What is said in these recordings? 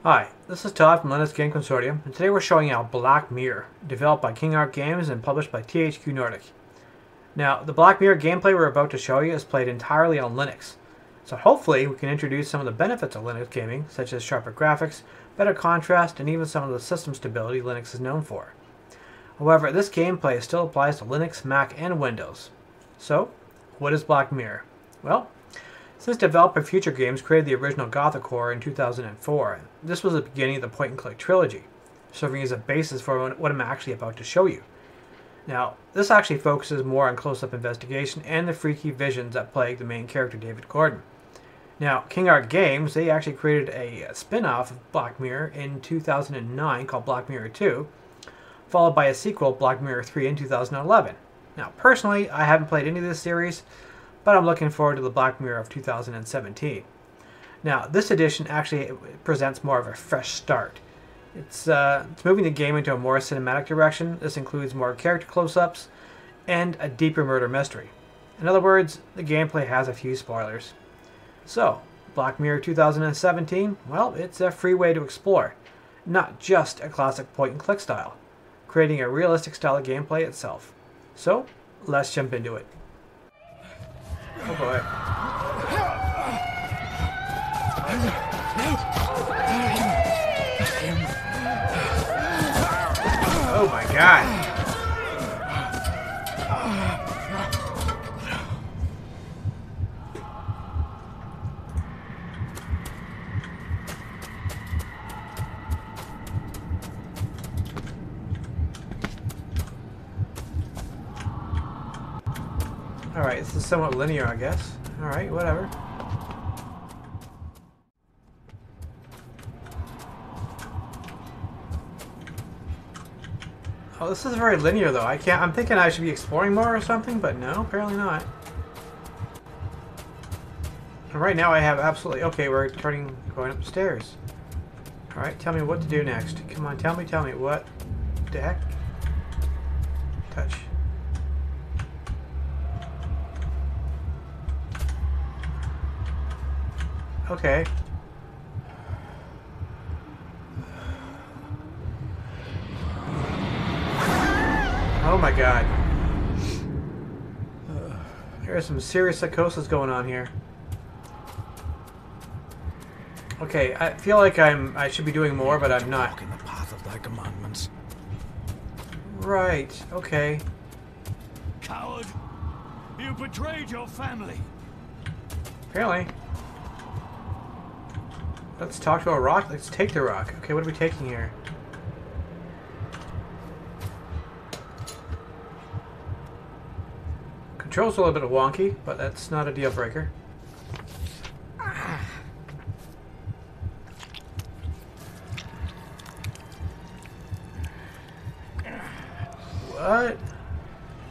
Hi, this is Todd from Linux Game Consortium, and today we're showing you Black Mirror, developed by King Art Games and published by THQ Nordic. Now, the Black Mirror gameplay we're about to show you is played entirely on Linux, so hopefully we can introduce some of the benefits of Linux gaming, such as sharper graphics, better contrast, and even some of the system stability Linux is known for. However, this gameplay still applies to Linux, Mac, and Windows. So, what is Black Mirror? Well, since developer Future Games created the original gothic-horror in 2004, this was the beginning of the point-and-click trilogy, serving as a basis for what I'm actually about to show you. Now, this actually focuses more on close-up investigation and the freaky visions that plague the main character, David Gordon. Now, King Art Games, they actually created a spin-off of Black Mirror in 2009 called Black Mirror 2, followed by a sequel, Black Mirror 3, in 2011. Now, personally, I haven't played any of this series, but I'm looking forward to the Black Mirror of 2017. Now, this edition actually presents more of a fresh start. It's moving the game into a more cinematic direction. This includes more character close-ups and a deeper murder mystery. In other words, the gameplay has a few spoilers. So, Black Mirror 2017, well, it's a free way to explore, not just a classic point-and-click style, creating a realistic style of gameplay itself. So, let's jump into it. Oh boy. Oh my god. Alright, this is somewhat linear, I guess. Alright, whatever. Oh, this is very linear, though. I'm thinking I should be exploring more or something, but no, apparently not. And right now I have absolutely... Okay, we're going upstairs. Alright, tell me what to do next. Come on, tell me, what the heck? Touch. Okay. Oh my god. There's some serious psychosis going on here. Okay, I feel like I should be doing more, but I'm not. Walk in the path of thy commandments. Right, okay. Coward! You betrayed your family! Apparently. Let's talk to a rock. Let's take the rock. Okay, what are we taking here? Controls are a little bit wonky, but that's not a deal breaker. What?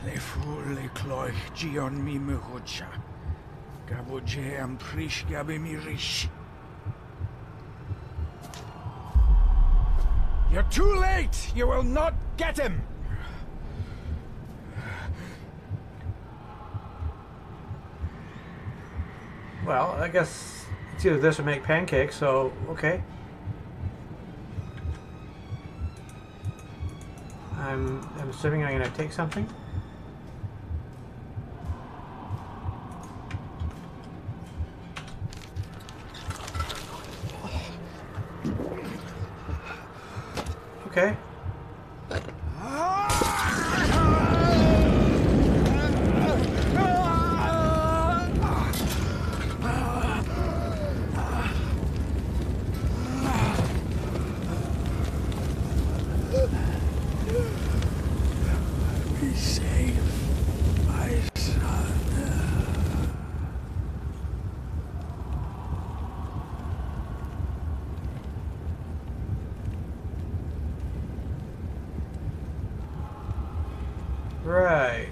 Le fule cloich gion mi muhucha. Gaboje am prish gabe mi rish. You're too late! You will not get him! Well, I guess it's either this or make pancakes, so okay. I'm assuming I'm gonna take something. Okay. Be safe, my son. Right.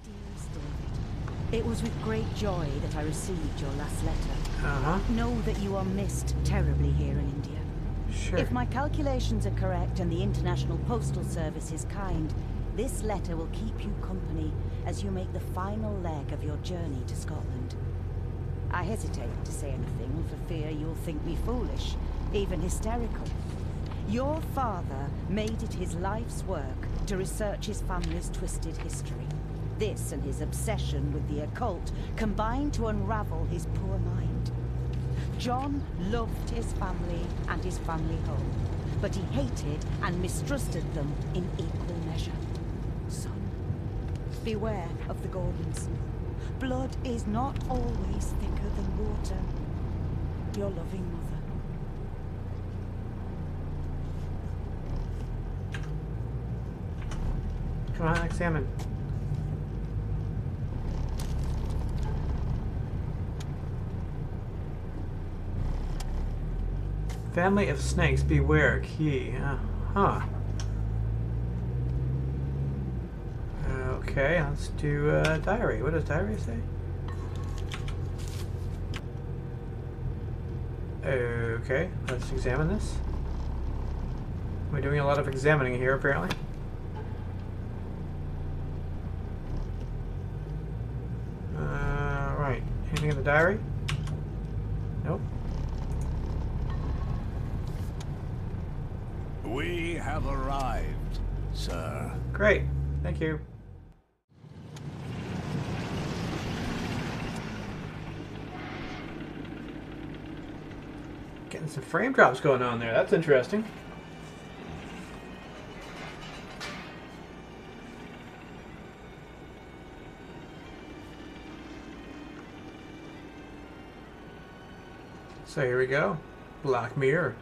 Dearest David, it was with great joy that I received your last letter. Uh-huh. Know that you are missed terribly here in India. Sure. If my calculations are correct and the International Postal Service is kind, this letter will keep you company as you make the final leg of your journey to Scotland. I hesitate to say anything for fear you'll think me foolish, even hysterical. Your father made it his life's work to research his family's twisted history. This and his obsession with the occult combined to unravel his poor mind. John loved his family and his family home, but he hated and mistrusted them in equal measure. Son, beware of the Gordons. Blood is not always thicker than water. Your loving mother. Come on, examine. Family of snakes, beware. Key. Huh. Okay, let's do diary. What does diary say? Okay, let's examine this. We're doing a lot of examining here, apparently. Right. Anything in the diary? Nope. We have arrived, sir. Great. Thank you. Getting some frame drops going on there. That's interesting. So here we go. Black Mirror.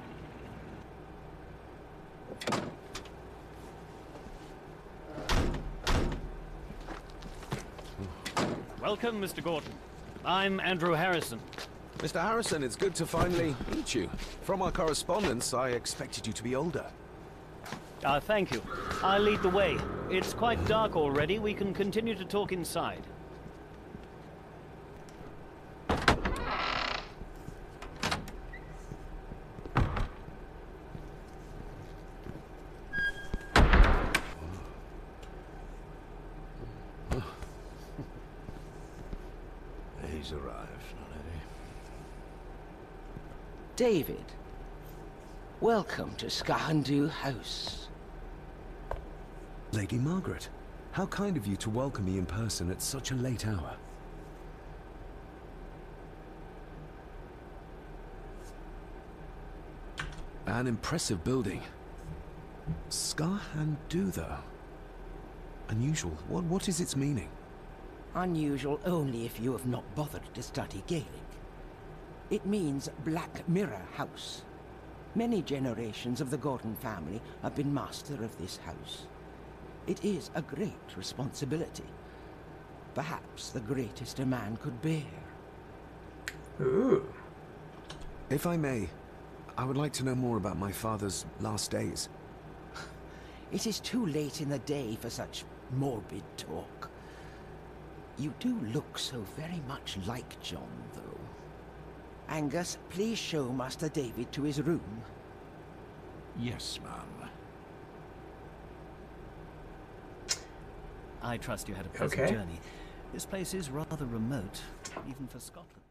Welcome, Mr. Gordon. I'm Andrew Harrison. Mr. Harrison, it's good to finally meet you. From our correspondence, I expected you to be older. Thank you. I'll lead the way. It's quite dark already. We can continue to talk inside. He's arrived already. David, welcome to Skahandu House. Lady Margaret, how kind of you to welcome me in person at such a late hour. An impressive building. Skahandu, though. Unusual. What is its meaning? Unusual only if you have not bothered to study Gaelic. It means Black Mirror House. Many generations of the Gordon family have been master of this house. It is a great responsibility. Perhaps the greatest a man could bear. Ooh. If I may, I would like to know more about my father's last days. It is too late in the day for such morbid talk. You do look so very much like John, though. Angus, please show Master David to his room. Yes, ma'am. I trust you had a pleasant journey. This place is rather remote, even for Scotland.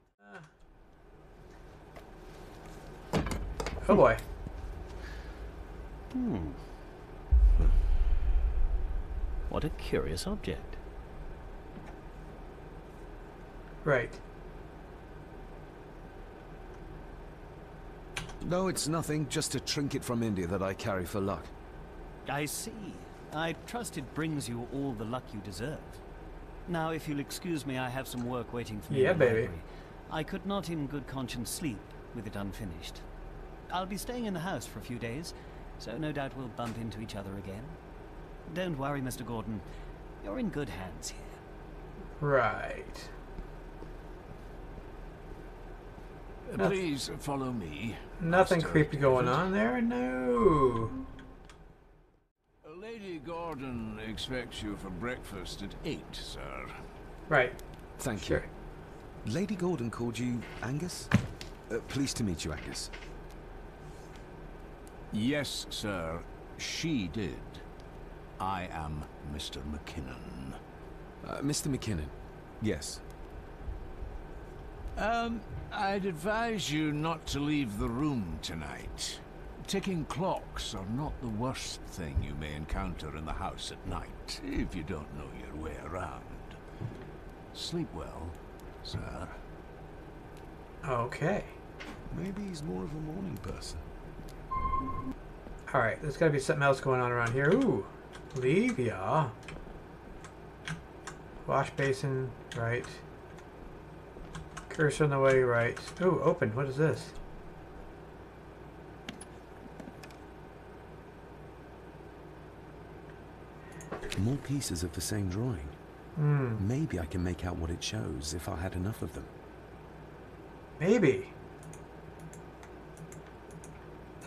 Oh boy. What a curious object. Right. No, it's nothing. Just a trinket from India that I carry for luck. I see. I trust it brings you all the luck you deserve. Now, if you'll excuse me, I have some work waiting for me. Yeah, in the baby. library. I could not in good conscience sleep with it unfinished. I'll be staying in the house for a few days, so no doubt we'll bump into each other again. Don't worry, Mr. Gordon. You're in good hands here. Right. Please follow me. Nothing Master creepy going David. on there? No. Lady Gordon expects you for breakfast at 8, sir. Right. Thank Sure. you. Lady Gordon called you Angus? Pleased to meet you, Angus. Yes, sir. She did. I am Mr. McKinnon. Mr. McKinnon. Yes. I'd advise you not to leave the room tonight. Ticking clocks are not the worst thing you may encounter in the house at night, if you don't know your way around. Sleep well, sir. Okay. Maybe he's more of a morning person. Alright, there's gotta be something else going on around here. Ooh. Leave, yeah. Wash basin, right. Cursor on the way, right. Ooh, open. What is this? More pieces of the same drawing. Maybe I can make out what it shows if I had enough of them. Maybe.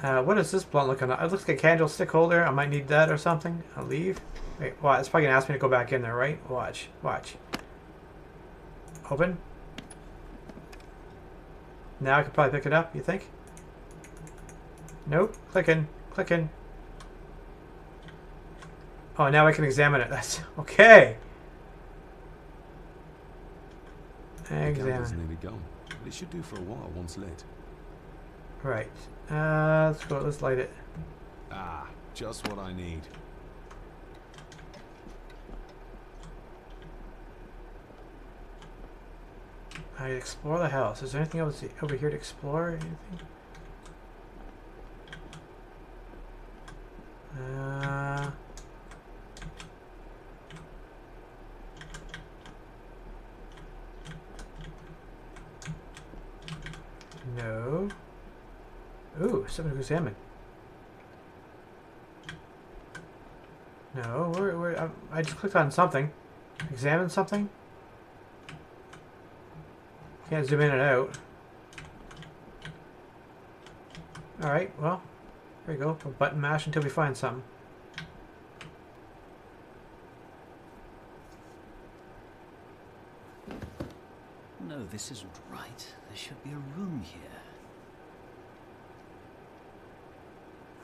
What is this blunt looking like? It looks like a candlestick holder. I might need that or something. I'll leave. Wait, what? It's probably gonna ask me to go back in there, right? Watch. Watch. Open. Now I could probably pick it up, you think? Nope. Clicking. Clicking. Oh, now I can examine it. That's okay. The candle's Examine. nearly gone, but it should do for a while once lit. Right. Let's go. Let's light it. Ah, just what I need. I explore the house. Is there anything else over here to explore? Anything? No. Ooh, something to examine. No, I just clicked on something. Examine something? Can't zoom in and out. Alright, well, there we go. We'll button mash until we find something. No, this isn't right. There should be a room here.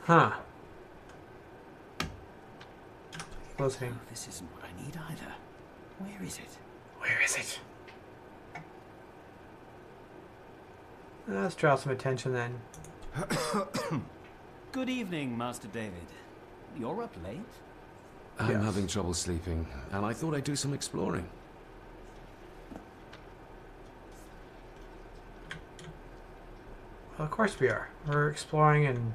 Huh. Closing. Oh, this isn't what I need either. Where is it? Where is it? Let's draw some attention then. Good evening, Master David. You're up late? I'm Yes. having trouble sleeping, and I thought I'd do some exploring. Well, of course we are. We're exploring and...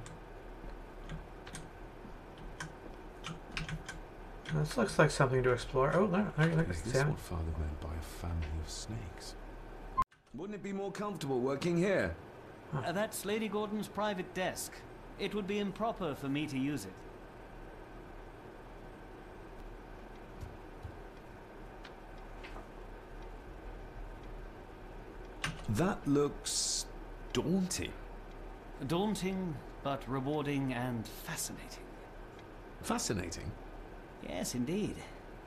This looks like something to explore. Oh, look, Is this examine. what Father meant by a family of snakes? Wouldn't it be more comfortable working here? That's Lady Gordon's private desk. It would be improper for me to use it. That looks daunting. Daunting, but rewarding and fascinating. Fascinating. Yes, indeed.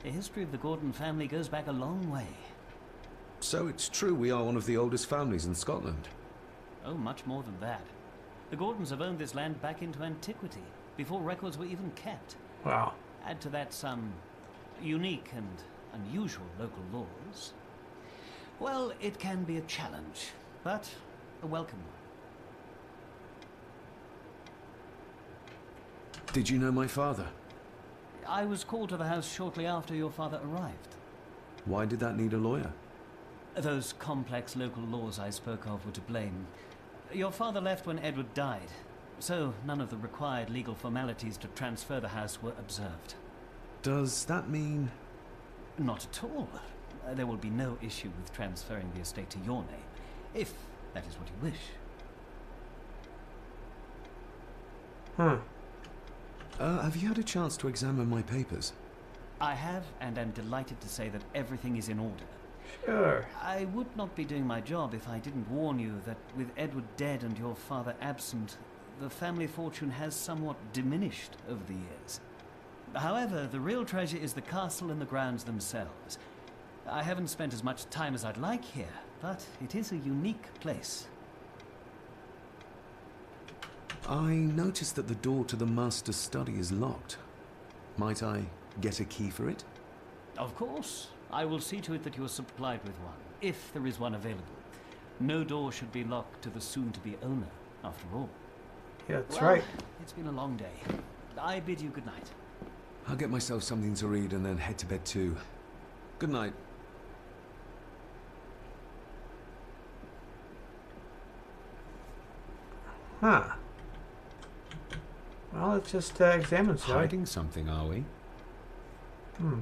The history of the Gordon family goes back a long way. So it's true we are one of the oldest families in Scotland. Oh, much more than that. The Gordons have owned this land back into antiquity, before records were even kept. Wow. Add to that some unique and unusual local laws. Well, it can be a challenge, but a welcome one. Did you know my father? I was called to the house shortly after your father arrived. Why did that need a lawyer? Those complex local laws I spoke of were to blame. Your father left when Edward died, so none of the required legal formalities to transfer the house were observed. Does that mean... Not at all. There will be no issue with transferring the estate to your name, if that is what you wish. Huh. have you had a chance to examine my papers? I have, and am delighted to say that everything is in order. Sure. I would not be doing my job if I didn't warn you that with Edward dead and your father absent, the family fortune has somewhat diminished over the years. However, the real treasure is the castle and the grounds themselves. I haven't spent as much time as I'd like here, but it is a unique place. I noticed that the door to the master's study is locked. Might I get a key for it? Of course. I will see to it that you are supplied with one, if there is one available. No door should be locked to the soon-to-be owner, after all. Yeah, that's Well, right. It's been a long day. I bid you good night. I'll get myself something to read and then head to bed too. Good night. Huh. Well, let's just examine, shall we? Hiding something, are we? Hmm.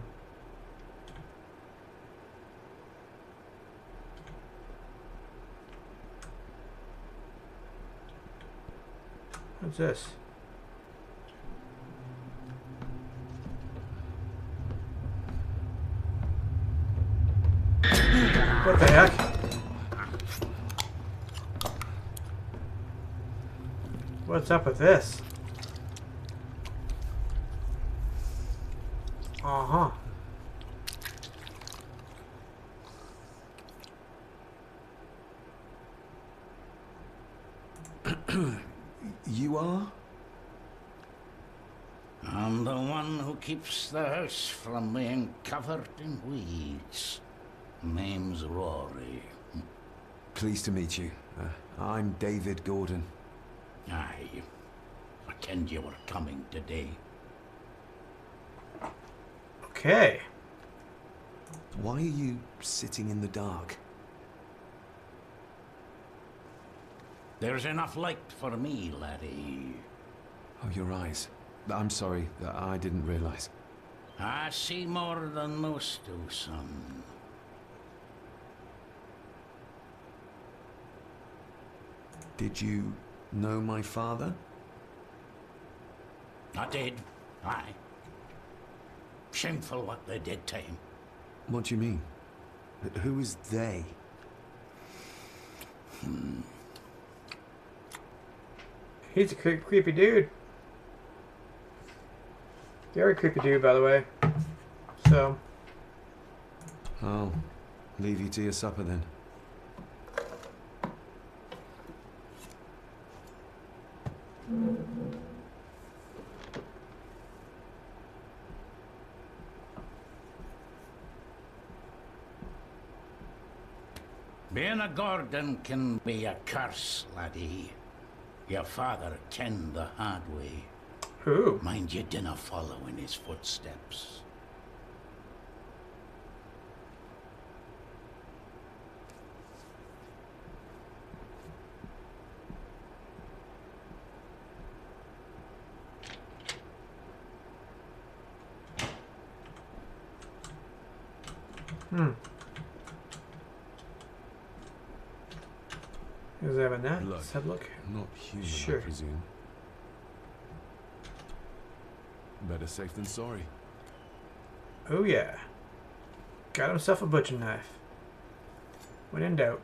What's this? What the heck? What's up with this? Uh-huh. You are? I'm the one who keeps the house from being covered in weeds. Name's Rory. Pleased to meet you. I'm David Gordon. Aye. Pretend you were coming today. Okay. Why are you sitting in the dark? There's enough light for me, laddie. Oh, your eyes. I'm sorry, I didn't realize. I see more than most do, son. Did you know my father? I did, aye. Shameful what they did to him. What do you mean? Who is they? He's a creepy dude. Very creepy dude, by the way. So. I'll leave you to your supper then. Being a Gordon can be a curse, laddie. Your father kenned the hard way. Who? Mind you dinna follow in his footsteps. Examine that. Look. Let's have a look. Not human, Sure. I presume. Better safe than sorry. Oh yeah. Got himself a butcher knife. When in doubt.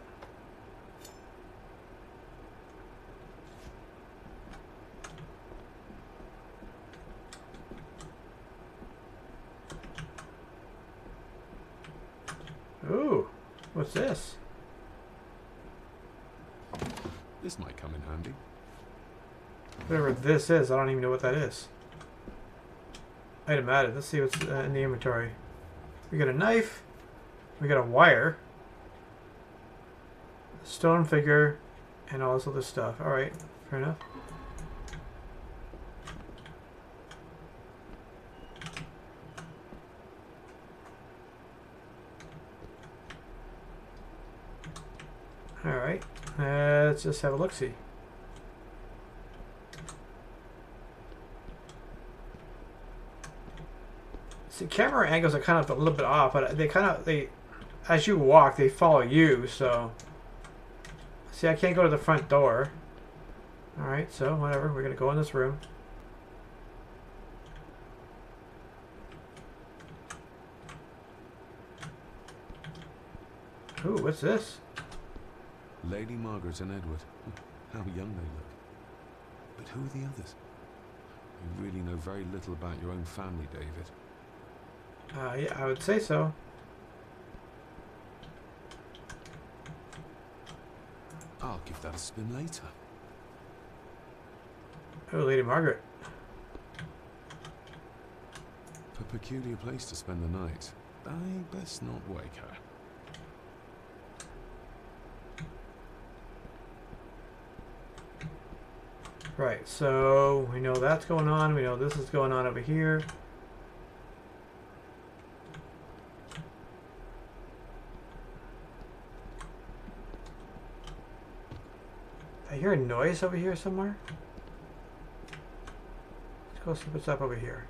Ooh, what's this? This might come in handy. Whatever this is, I don't even know what that is. Item added. Let's see what's in the inventory. We got a knife. We got a wire. A stone figure. And all this other stuff. Alright, fair enough. Alright, let's just have a look-see. See, camera angles are kind of a little bit off, but they as you walk, they follow you, so. See, I can't go to the front door. Alright, so whatever, we're gonna go in this room. Ooh, what's this? Lady Margaret and Edward. How young they look. But who are the others? You really know very little about your own family, David. Yeah, I would say so. I'll give that a spin later. Oh, Lady Margaret. A peculiar place to spend the night. I best not wake her. Right, so we know that's going on. We know this is going on over here. I hear a noise over here somewhere. Let's go see what's up over here.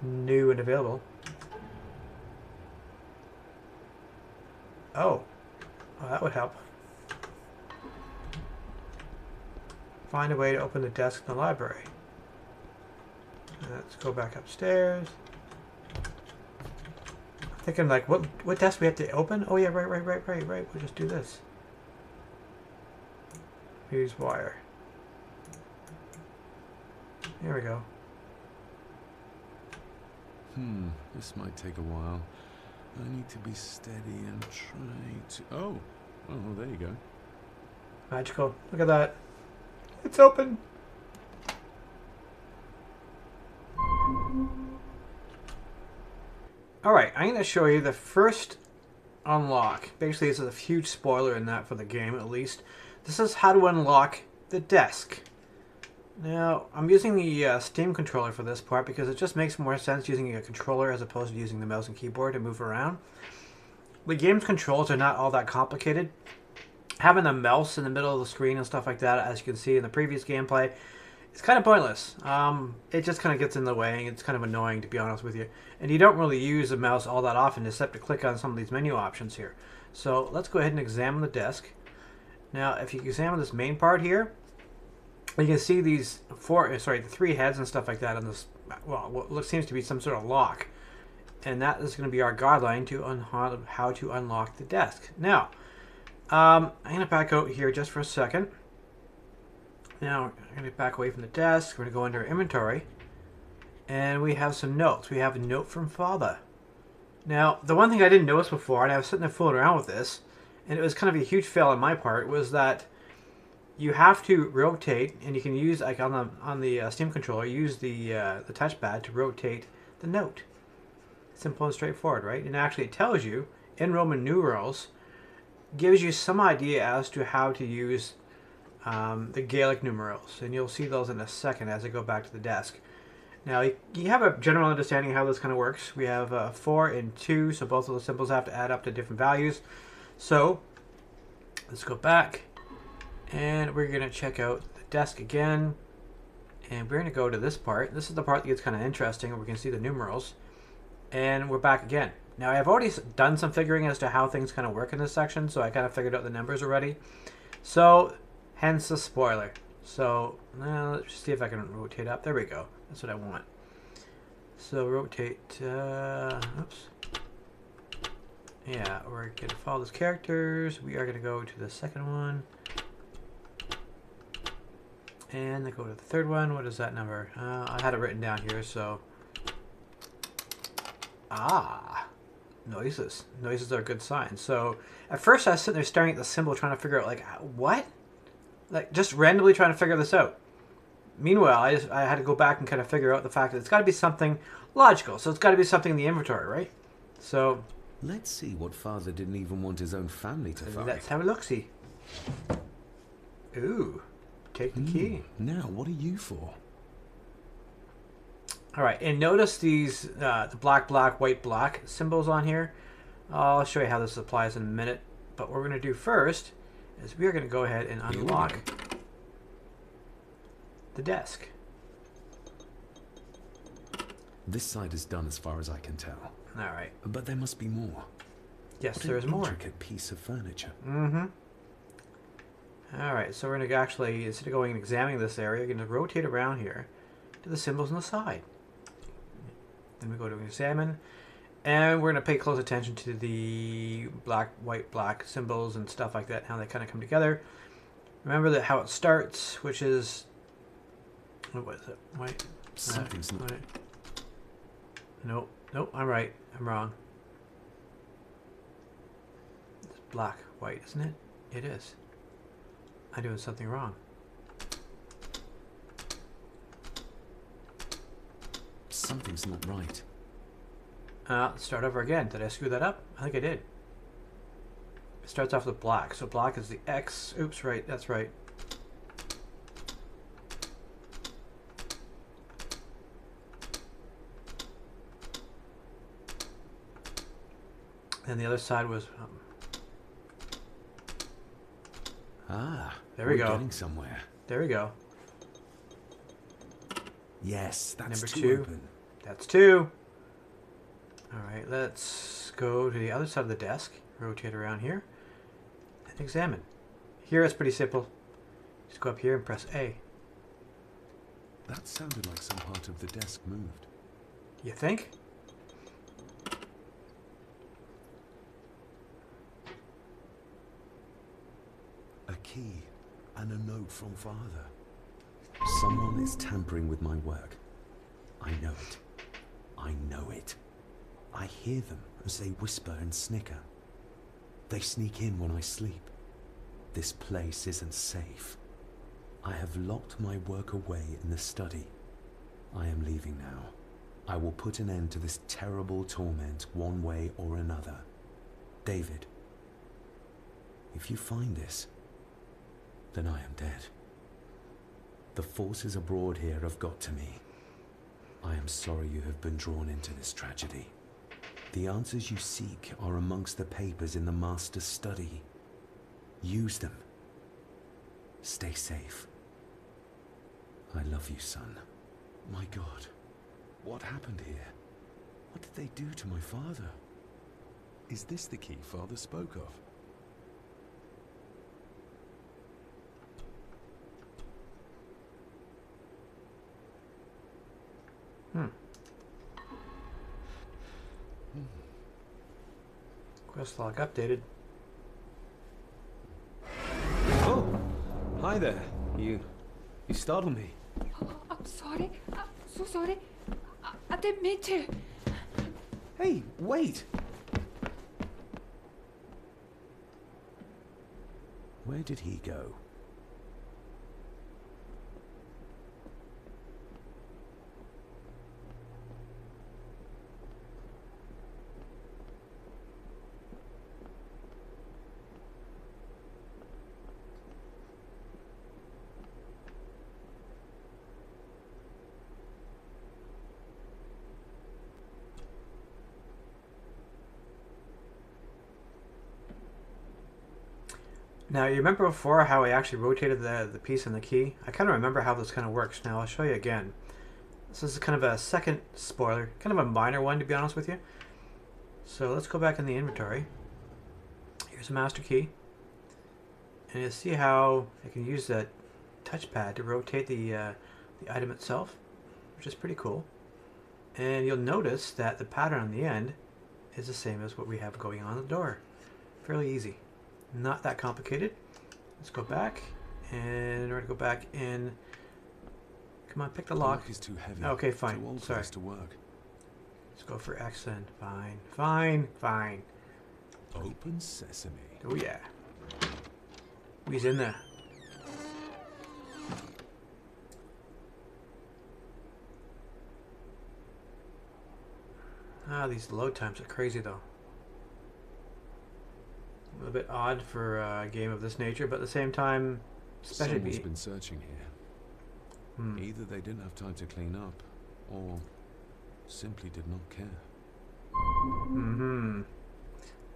New and available. Oh. Oh, that would help. Find a way to open the desk in the library. Let's go back upstairs. I'm thinking like, what desk we have to open? Oh yeah, right. We'll just do this. Use wire. There we go. This might take a while. I need to be steady and try to... Oh, there you go. Magical. Look at that. It's open. Alright, I'm going to show you the first unlock. Basically, this is a huge spoiler in that for the game, at least. This is how to unlock the desk. Now, I'm using the Steam controller for this part because it just makes more sense using a controller as opposed to using the mouse and keyboard to move around. The game's controls are not all that complicated. Having a mouse in the middle of the screen and stuff like that, as you can see in the previous gameplay, it's kind of pointless. It just kind of gets in the way, and it's kind of annoying, to be honest with you. And you don't really use the mouse all that often, except to click on some of these menu options here. So let's go ahead and examine the desk. Now, if you examine this main part here, you can see these the three heads and stuff like that on this, well, what seems to be some sort of lock. And that is going to be our guideline to how to unlock the desk. Now, I'm going to back out here just for a second. Now, I'm going to back away from the desk. We're going to go into our inventory. And we have some notes. We have a note from Father. Now, the one thing I didn't notice before, and I was sitting there fooling around with this, and it was kind of a huge fail on my part, was that you have to rotate, and you can use, like on the Steam controller, use the touchpad to rotate the note. Simple and straightforward, right? And actually it tells you, in Roman numerals, gives you some idea as to how to use the Gaelic numerals. And you'll see those in a second as I go back to the desk. Now, you have a general understanding of how this kind of works. We have 4 and 2, so both of the symbols have to add up to different values. So, let's go back. And we're going to check out the desk again. And we're going to go to this part. This is the part that gets kind of interesting, where we can see the numerals. And we're back again. Now, I've already done some figuring as to how things kind of work in this section, so I kind of figured out the numbers already. So, hence the spoiler. So, now let's see if I can rotate up. There we go. That's what I want. So, rotate, oops. Yeah, we're going to follow those characters. We are going to go to the second one. And then go to the third one. What is that number? I had it written down here, so... Noises. Noises are a good sign. So, at first I was sitting there staring at the symbol trying to figure out, like, what? Like, just randomly trying to figure this out. Meanwhile, I had to go back and kind of figure out the fact that it's got to be something logical. So it's got to be something in the inventory, right? So... Let's see what Father didn't even want his own family to find. Let's have a look-see. Ooh. Take the key. Now, what are you for? Alright, and notice these, the black, white, black symbols on here. I'll show you how this applies in a minute. But what we're going to do first is we're going to go ahead and unlock the desk. This side is done as far as I can tell. Alright. But there must be more. Yes, there is more. What an intricate piece of furniture. Mm-hmm. Alright, so we're going to actually, instead of going and examining this area, we're going to rotate around here to the symbols on the side. Then we go to examine, and we're going to pay close attention to the black, white, black symbols and stuff like that, how they kind of come together. Remember that how it starts, which is, what is it? White. Something's not. Nope, I'm right. I'm wrong. It's black, white, isn't it? It is. I'm doing something wrong. Something's not right. Let's start over again. Did I screw that up? I think I did. It starts off with black. So black is the X. Oops, right. That's right. And the other side was... there we go. Getting somewhere. There we go. Yes, that's Number two. 2. Open. That's 2. Alright, let's go to the other side of the desk. Rotate around here. And examine. Here it's pretty simple. Just go up here and press A. That sounded like some part of the desk moved. You think? A key and a note from Father. Someone is tampering with my work. I know it. I know it. I hear them as they whisper and snicker. They sneak in when I sleep. This place isn't safe. I have locked my work away in the study. I am leaving now. I will put an end to this terrible torment one way or another. David, if you find this, then I am dead. The forces abroad here have got to me. I am sorry you have been drawn into this tragedy. The answers you seek are amongst the papers in the Master's study. Use them. Stay safe. I love you, son. My God, what happened here? What did they do to my father? Is this the key Father spoke of? Quest log updated. Oh, hi there. You startled me. Oh, I'm sorry. I'm so sorry. I didn't mean to. Hey, wait. Where did he go? Now, you remember before how I actually rotated the piece and the key? I kind of remember how this kind of works. Now, I'll show you again. This is kind of a second spoiler. Kind of a minor one, to be honest with you. So, let's go back in the inventory. Here's a master key. And you'll see how I can use that touchpad to rotate the item itself, which is pretty cool. And you'll notice that the pattern on the end is the same as what we have going on the door. Fairly easy. Not that complicated. Let's go back, and in order to go back in, come on, pick the lock. Is too heavy. Okay, fine. Too old for Sorry. us to work. Let's go for X then. Fine, fine, fine. Open sesame. Oh yeah. He's in there. Ah, these load times are crazy though. A little bit odd for a game of this nature, but at the same time, especially Someone's been searching here. Either they didn't have time to clean up, or simply did not care.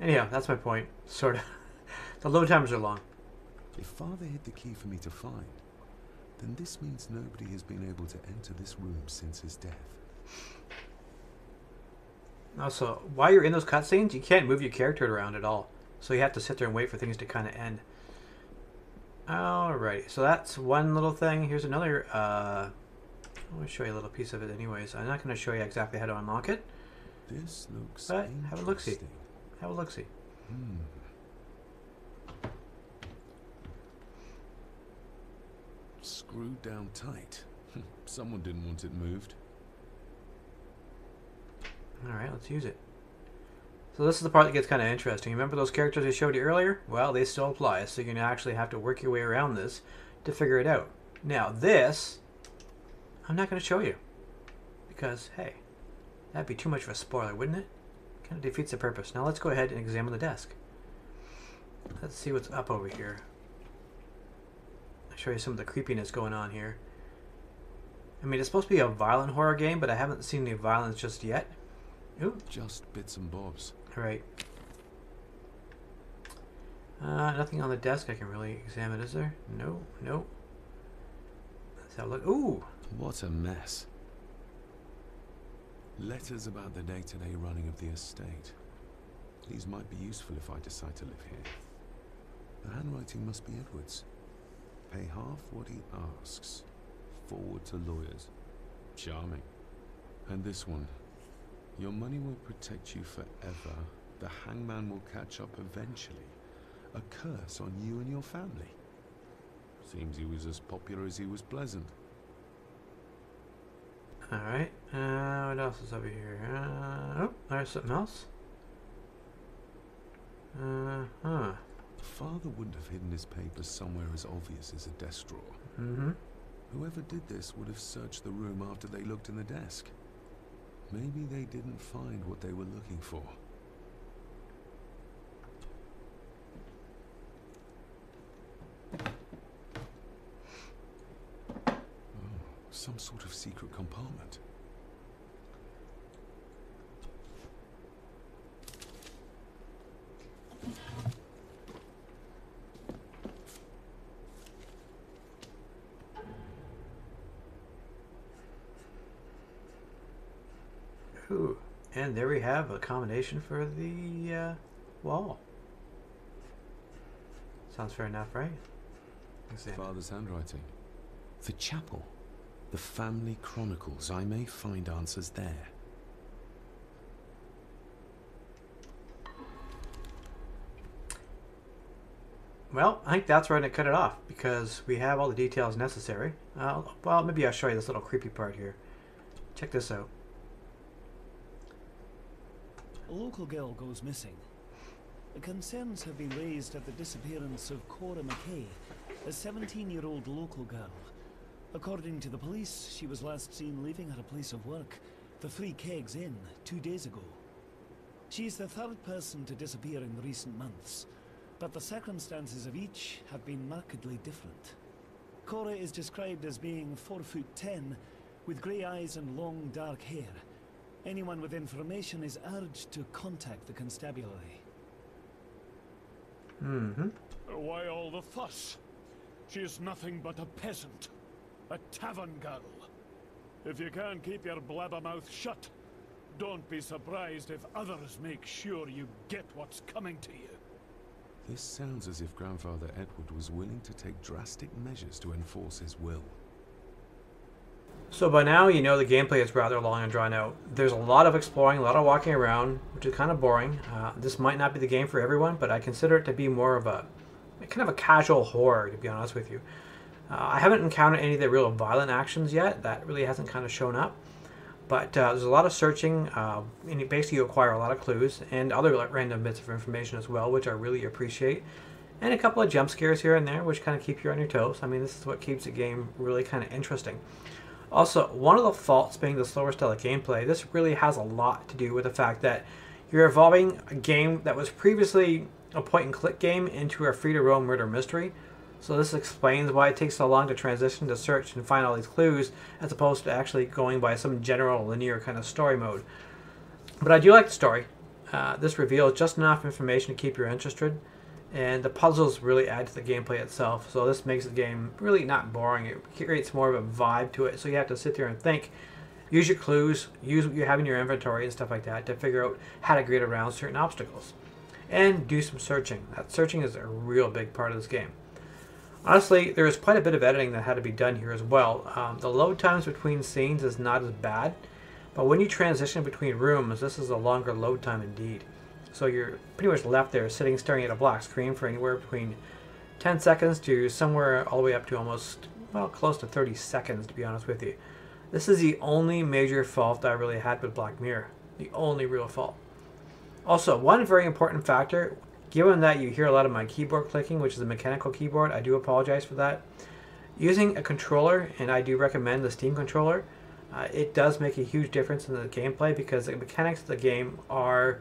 Anyhow, that's my point. Sort of. The load times are long. If Father hid the key for me to find, then this means nobody has been able to enter this room since his death. Also, while you're in those cutscenes, you can't move your character around at all. So you have to sit there and wait for things to kind of end. Alrighty, so that's one little thing. Here's another, I'm going to show you a little piece of it anyways. I'm not going to show you exactly how to unlock it. This looks But have a look-see. interesting. Have a look-see. Screwed down tight. Someone didn't want it moved. Alright, let's use it. So this is the part that gets kind of interesting. Remember those characters I showed you earlier? Well, they still apply, so you're going to actually have to work your way around this to figure it out. Now this, I'm not going to show you. Because, hey, that'd be too much of a spoiler, wouldn't it? Kind of defeats the purpose. Now let's go ahead and examine the desk. Let's see what's up over here. I'll show you some of the creepiness going on here. I mean, it's supposed to be a violent horror game, but I haven't seen any violence just yet. Ooh. Just bits and bobs. Alright. Nothing on the desk I can really examine, is there? No, no. Let's have a look. Ooh! What a mess. Letters about the day-to-day running of the estate. These might be useful if I decide to live here. The handwriting must be Edward's. Pay half what he asks. Forward to lawyers. Charming. And this one. Your money will protect you forever. The hangman will catch up eventually. A curse on you and your family. Seems he was as popular as he was pleasant. Alright. What else is over here? Oh, there's something else. Father wouldn't have hidden his papers somewhere as obvious as a desk drawer. Mm-hmm. Whoever did this would have searched the room after they looked in the desk. Maybe they didn't find what they were looking for. Oh, some sort of secret compartment. Ooh, and there we have a combination for the wall. Sounds fair enough, right? Examine. Father's handwriting. The chapel. The family chronicles. I may find answers there. Well, I think that's where I'm going to cut it off because we have all the details necessary. Well, maybe I'll show you this little creepy part here. Check this out. A local girl goes missing. The concerns have been raised at the disappearance of Cora McKay, a 17-year-old local girl. According to the police, she was last seen leaving her place of work, the Three Kegs Inn, 2 days ago. She's the third person to disappear in recent months, but the circumstances of each have been markedly different. Cora is described as being 4'10", with grey eyes and long dark hair. Anyone with information is urged to contact the constabulary. Mm-hmm. Why all the fuss? She is nothing but a peasant. A tavern girl. If you can't keep your blabbermouth shut, don't be surprised if others make sure you get what's coming to you. This sounds as if Grandfather Edward was willing to take drastic measures to enforce his will. So by now you know the gameplay is rather long and drawn out. There's a lot of exploring, a lot of walking around, which is kind of boring. This might not be the game for everyone, but I consider it to be more of a kind of a casual horror, to be honest with you. I haven't encountered any of the real violent actions yet. That really hasn't kind of shown up. But there's a lot of searching, and basically you acquire a lot of clues and other random bits of information as well, which I really appreciate. And a couple of jump scares here and there, which kind of keep you on your toes. I mean, this is what keeps the game really kind of interesting. Also, one of the faults being the slower style of gameplay, this really has a lot to do with the fact that you're evolving a game that was previously a point-and-click game into a free-to-roam murder mystery. So this explains why it takes so long to transition to search and find all these clues, as opposed to actually going by some general linear kind of story mode. But I do like the story. This reveals just enough information to keep you interested, and the puzzles really add to the gameplay itself. So this makes the game really not boring. It creates more of a vibe to it. So you have to sit there and think, use your clues, use what you have in your inventory and stuff like that to figure out how to get around certain obstacles. And do some searching. That searching is a real big part of this game. Honestly, there is quite a bit of editing that had to be done here as well. The load times between scenes is not as bad, but when you transition between rooms, this is a longer load time indeed. So you're pretty much left there sitting staring at a black screen for anywhere between 10 seconds to somewhere all the way up to almost, well, close to 30 seconds, to be honest with you. This is the only major fault I really had with Black Mirror. The only real fault. Also, one very important factor, given that you hear a lot of my keyboard clicking, which is a mechanical keyboard, I do apologize for that. Using a controller, and I do recommend the Steam controller, it does make a huge difference in the gameplay because the mechanics of the game are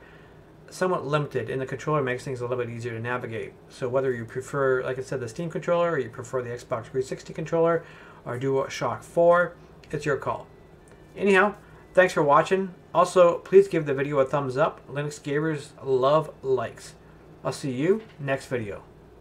somewhat limited, and the controller makes things a little bit easier to navigate. So whether you prefer, like I said, the Steam controller, or you prefer the Xbox 360 controller, or DualShock 4, it's your call. Anyhow, thanks for watching. Also, please give the video a thumbs up. Linux gamers love likes. I'll see you next video.